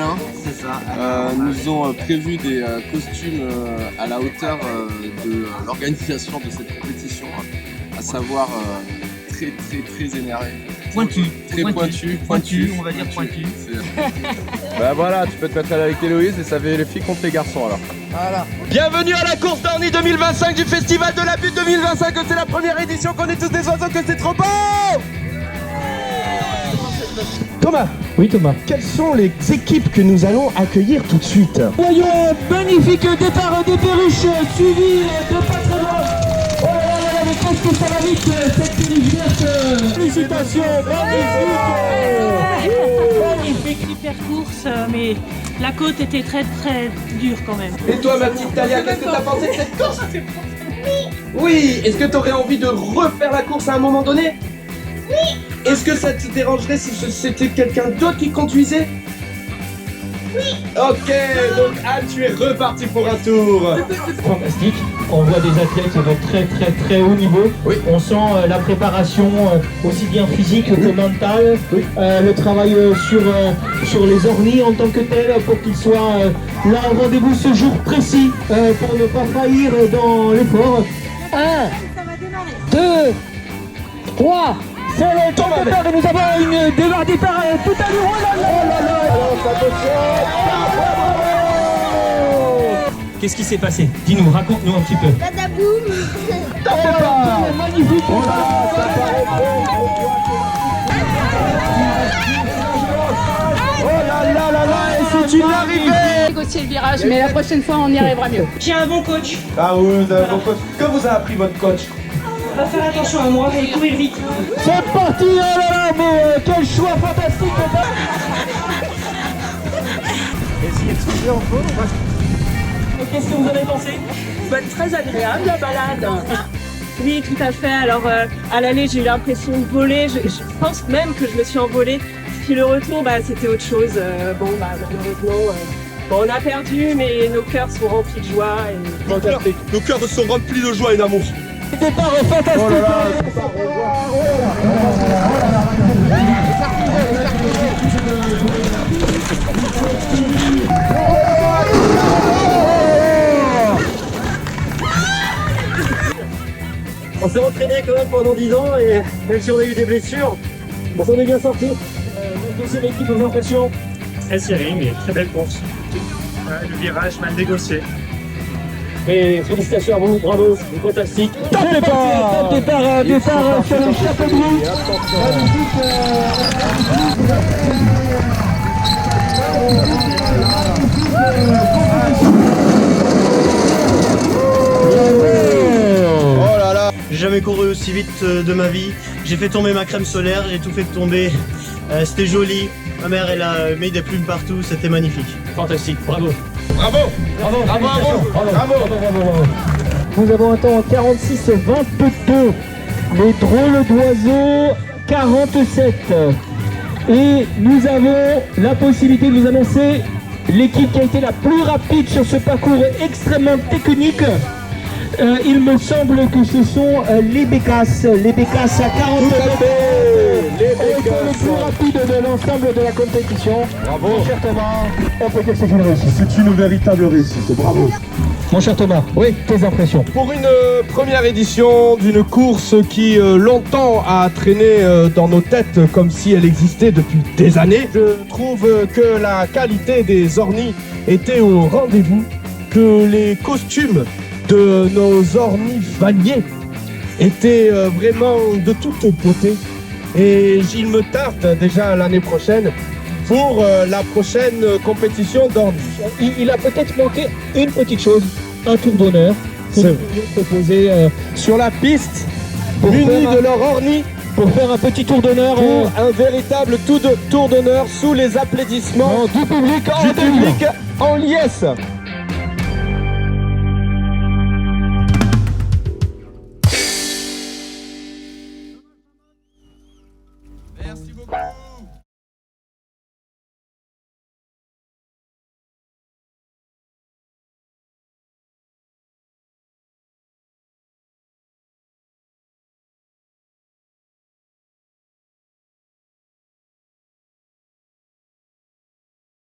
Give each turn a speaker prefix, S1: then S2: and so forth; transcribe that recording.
S1: Alain.
S2: C'est ça.
S1: Nous ont prévu des costumes à la hauteur de l'organisation de cette compétition, à savoir très énervé.
S2: Pointu.
S1: Très pointu,
S2: on va dire pointu.
S1: Bah voilà, tu peux te mettre avec Héloïse et ça fait les filles contre les garçons alors.
S3: Voilà.
S1: Bienvenue à la course d'Orny 2025 du Festival de la Butte 2025, que c'est la première édition, qu'on est tous des oiseaux, que c'est trop beau.
S3: Thomas.
S4: Oui Thomas.
S3: Quelles sont les équipes que nous allons accueillir tout de suite?
S4: Voyons magnifique départ des perruches suivi de pas très loin. Oh là là, mais qu'est-ce que ça va vite cette série verte. Félicitations,
S5: Magnifique, super course, mais la côte était très dure quand même.
S3: Et toi ma petite Talia, qu'est-ce que t'as pensé de cette course? Oui. Est-ce que t'aurais envie de refaire la course à un moment donné? Oui. Est-ce que ça te dérangerait si c'était quelqu'un d'autre qui conduisait? Oui. Ok, donc Anne, tu es reparti pour un tour.
S4: Fantastique, on voit des athlètes de très haut niveau.
S3: Oui.
S4: On sent la préparation aussi bien physique que mentale, le travail sur les ornis en tant que tel pour qu'ils soient là au rendez-vous ce jour précis pour ne pas faillir dans l'effort. 1, 2, 3, c'est le temps de faire et nous avons une départ tout à l'heure. Oh là là. Qu'est-ce qui s'est passé? Dis-nous, raconte-nous un petit peu.
S6: Badaboum.
S4: Magnifique.
S3: Oh là là là là, et c'est une arrivée.
S6: Négocier le virage, mais la prochaine fois on y arrivera mieux.
S5: J'ai un bon coach,
S3: Ah oui, vous avez bon coach. Que vous a appris votre coach?
S5: va faire attention à moi et courir vite.
S4: C'est parti, oh là là, mais quel choix fantastique. Qu'est-ce que vous avez pensé?
S5: Très agréable la balade. Oui, tout à fait. Alors à l'aller, j'ai eu l'impression de voler. Je pense même que je me suis envolée. Puis le retour, c'était autre chose. Malheureusement, on a perdu, mais nos cœurs sont remplis de joie. Et...
S3: Nos cœurs sont remplis de joie et d'amour.
S4: Départ fantastique.
S3: Oh là là.
S4: On s'est entraîné quand même pendant 10 ans et même si on a eu des blessures, on s'en est bien sorti. Deuxième équipe, vos impressions?
S7: Très serré, mais très belle course. Le virage mal négocié.
S4: Et félicitations à vous, bravo, c'est fantastique. Top départ sur le chapeau de roue.
S3: Oh là là.
S8: J'ai jamais couru aussi vite de ma vie. J'ai fait tomber ma crème solaire, j'ai tout fait tomber. C'était joli. Ma mère, elle a mis des plumes partout, c'était magnifique.
S4: Fantastique, bravo.
S3: Bravo.
S4: Bravo,
S3: Bravo à vous. Bravo.
S4: Nous avons un temps en 46-22. Les drôles d'oiseaux 47. Et nous avons la possibilité de vous annoncer l'équipe qui a été la plus rapide sur ce parcours extrêmement technique. Il me semble que ce sont les Bécasses. Les Bécasses à 42 mètres.
S3: Les
S4: Le plus rapide de l'ensemble de la compétition.
S3: Bravo.
S4: Mon cher Thomas, on peut dire que c'est une réussite.
S3: C'est une véritable réussite. Bravo.
S4: Mon cher Thomas, oui, tes impressions.
S3: Pour une première édition d'une course qui longtemps a traîné dans nos têtes comme si elle existait depuis des années, je trouve que la qualité des ornis était au rendez-vous, que les costumes de nos ornivaliers étaient vraiment de toute beauté. Et il me tarde déjà l'année prochaine pour la prochaine compétition d'ornis.
S4: Il a peut-être manqué une petite chose, un tour d'honneur.
S3: C'est vrai.
S4: Proposer
S3: Sur la piste,
S4: pour
S3: munis
S4: faire
S3: de leur ornis,
S4: pour faire un petit tour d'honneur
S3: pour un véritable tour d'honneur sous les applaudissements
S4: du public
S3: du public en liesse.